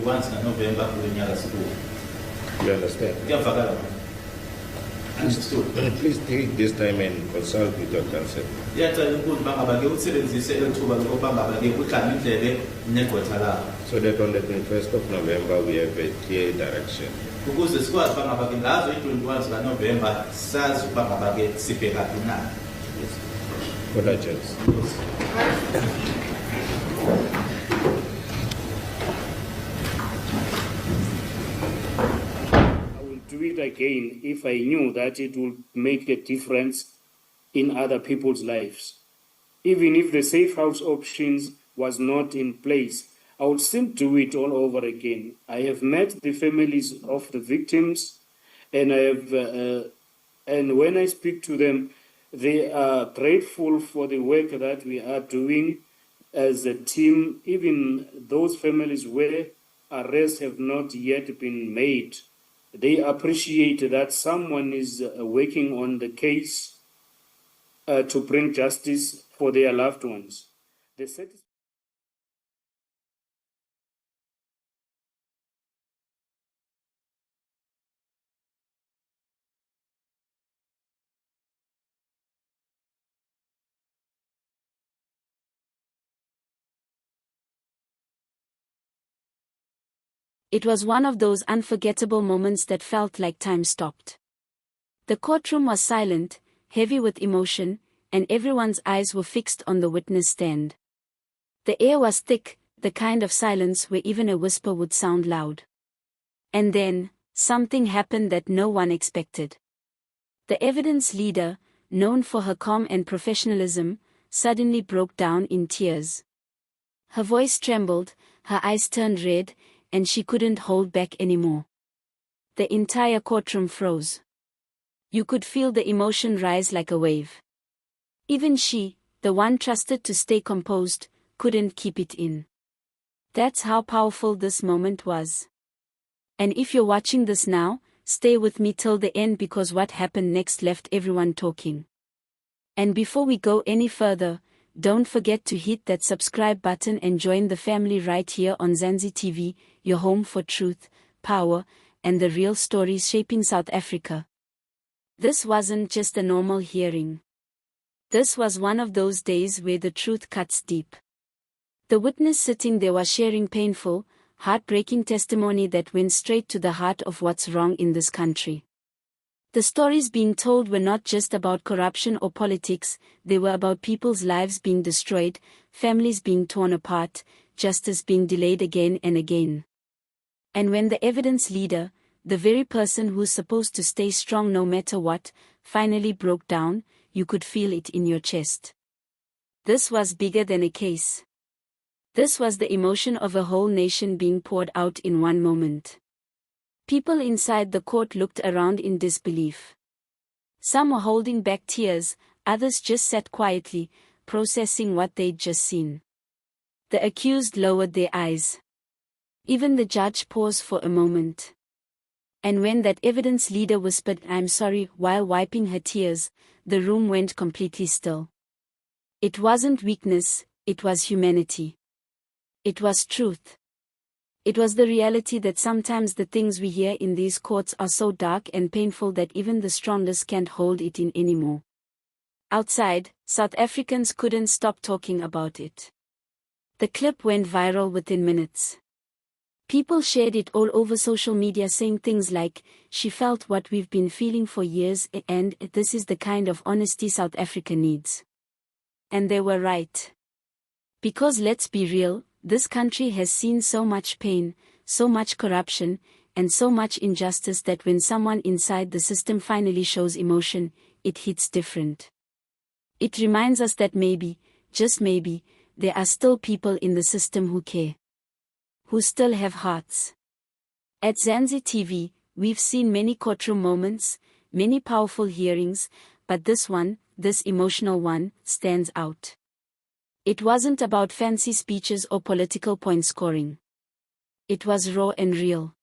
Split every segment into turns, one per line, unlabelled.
once in November kulenyaka sikuwo.
You understand?
Kuyavakala. Understood.
Please take this time and consult with your counsel. So that on the 21st of November we have a clear direction. Congratulations.
Do it again if I knew that it would make a difference in other people's lives. Even if the safe house options was not in place, I would still do it all over again. I have met the families of the victims, and and when I speak to them, they are grateful for the work that we are doing as a team, even those families where arrests have not yet been made. They appreciate that someone is working on the case to bring justice for their loved ones.
It was one of those unforgettable moments that felt like time stopped. The courtroom was silent, heavy with emotion, and everyone's eyes were fixed on the witness stand. The air was thick, the kind of silence where even a whisper would sound loud. And then, something happened that no one expected. The evidence leader, known for her calm and professionalism, suddenly broke down in tears. Her voice trembled, her eyes turned red, and she couldn't hold back anymore. The entire courtroom froze. You could feel the emotion rise like a wave. Even she, the one trusted to stay composed, couldn't keep it in. That's how powerful this moment was. And if you're watching this now, stay with me till the end because what happened next left everyone talking. And before we go any further, don't forget to hit that subscribe button and join the family right here on Zanzi TV, your home for truth, power, and the real stories shaping South Africa. This wasn't just a normal hearing. This was one of those days where the truth cuts deep. The witness sitting there was sharing painful, heartbreaking testimony that went straight to the heart of what's wrong in this country. The stories being told were not just about corruption or politics, they were about people's lives being destroyed, families being torn apart, justice being delayed again and again. And when the evidence leader, the very person who's supposed to stay strong no matter what, finally broke down, you could feel it in your chest. This was bigger than a case. This was the emotion of a whole nation being poured out in one moment. People inside the court looked around in disbelief. Some were holding back tears, others just sat quietly, processing what they'd just seen. The accused lowered their eyes. Even the judge paused for a moment. And when that evidence leader whispered, "I'm sorry," while wiping her tears, the room went completely still. It wasn't weakness, it was humanity. It was truth. It was the reality that sometimes the things we hear in these courts are so dark and painful that even the strongest can't hold it in anymore. Outside, South Africans couldn't stop talking about it. The clip went viral within minutes. People shared it all over social media saying things like, "She felt what we've been feeling for years and this is the kind of honesty South Africa needs." And they were right. Because let's be real, this country has seen so much pain, so much corruption, and so much injustice that when someone inside the system finally shows emotion, it hits different. It reminds us that maybe, just maybe, there are still people in the system who care. Who still have hearts. At Zanzi TV, we've seen many courtroom moments, many powerful hearings, but this one, this emotional one, stands out. It wasn't about fancy speeches or political point scoring. It was raw and real.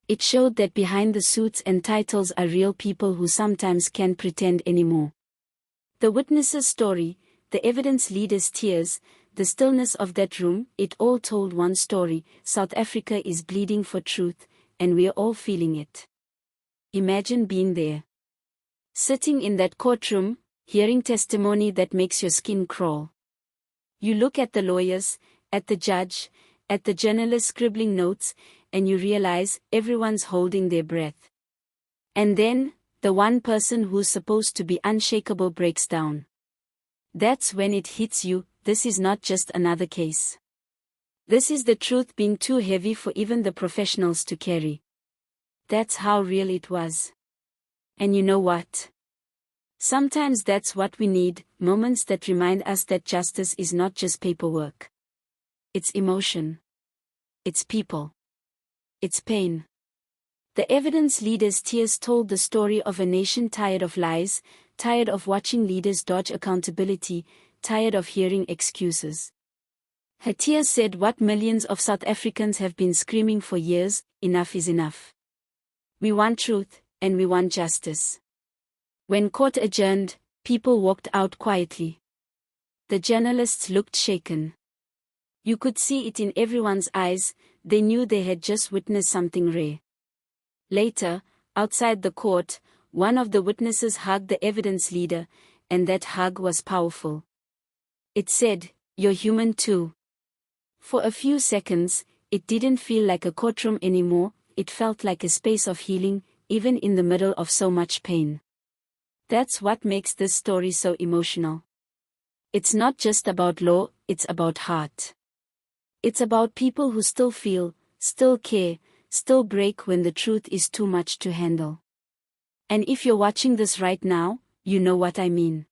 It showed that behind the suits and titles are real people who sometimes can't pretend anymore. The witness's story, the evidence leader's tears, the stillness of that room, it all told one story: South Africa is bleeding for truth, and we're all feeling it. Imagine being there. Sitting in that courtroom, hearing testimony that makes your skin crawl. You look at the lawyers, at the judge, at the journalists scribbling notes, and you realize everyone's holding their breath. And then, the one person who's supposed to be unshakable breaks down. That's when it hits you: this is not just another case. This is the truth being too heavy for even the professionals to carry. That's how real it was. And you know what? Sometimes that's what we need, moments that remind us that justice is not just paperwork. It's emotion. It's people. It's pain. The evidence leader's tears told the story of a nation tired of lies, tired of watching leaders dodge accountability, tired of hearing excuses. Her tears said what millions of South Africans have been screaming for years: enough is enough. We want truth, and we want justice. When court adjourned, people walked out quietly. The journalists looked shaken. You could see it in everyone's eyes. They knew they had just witnessed something rare. Later, outside the court, one of the witnesses hugged the evidence leader, and that hug was powerful. It said, "You're human too." For a few seconds, it didn't feel like a courtroom anymore. It felt like a space of healing, even in the middle of so much pain. That's what makes this story so emotional. It's not just about law, it's about heart. It's about people who still feel, still care, still break when the truth is too much to handle. And if you're watching this right now, you know what I mean.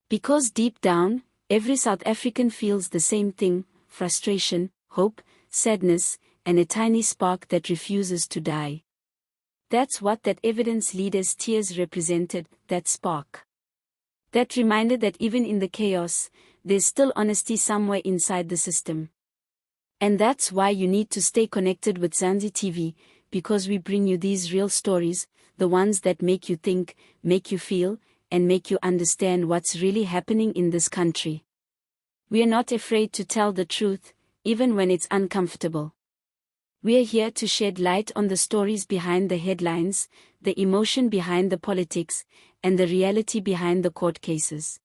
Because deep down, every South African feels the same thing: frustration, hope, sadness, and a tiny spark that refuses to die. That's what that evidence leader's tears represented, that spark. That reminder that even in the chaos, there's still honesty somewhere inside the system. And that's why you need to stay connected with Zanzi TV, because we bring you these real stories, the ones that make you think, make you feel, and make you understand what's really happening in this country. We are not afraid to tell the truth, even when it's uncomfortable. We are here to shed light on the stories behind the headlines, the emotion behind the politics, and the reality behind the court cases.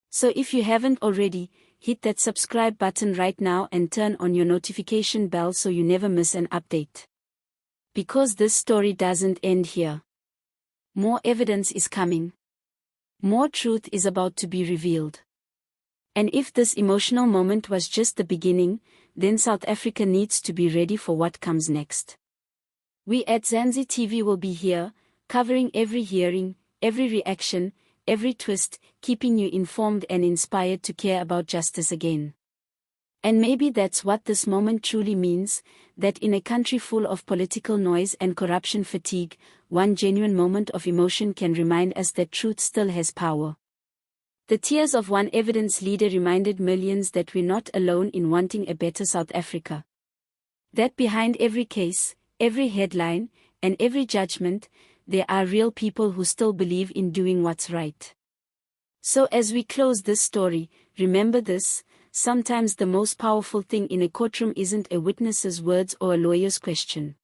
So if you haven't already, hit that subscribe button right now and turn on your notification bell so you never miss an update. Because this story doesn't end here. More evidence is coming. More truth is about to be revealed. And if this emotional moment was just the beginning, then South Africa needs to be ready for what comes next. We at Zanzi TV will be here, covering every hearing, every reaction, every twist, keeping you informed and inspired to care about justice again. And maybe that's what this moment truly means, that in a country full of political noise and corruption fatigue, one genuine moment of emotion can remind us that truth still has power. The tears of one evidence leader reminded millions that we're not alone in wanting a better South Africa. That behind every case, every headline, and every judgment, there are real people who still believe in doing what's right. So as we close this story, remember this: sometimes the most powerful thing in a courtroom isn't a witness's words or a lawyer's question.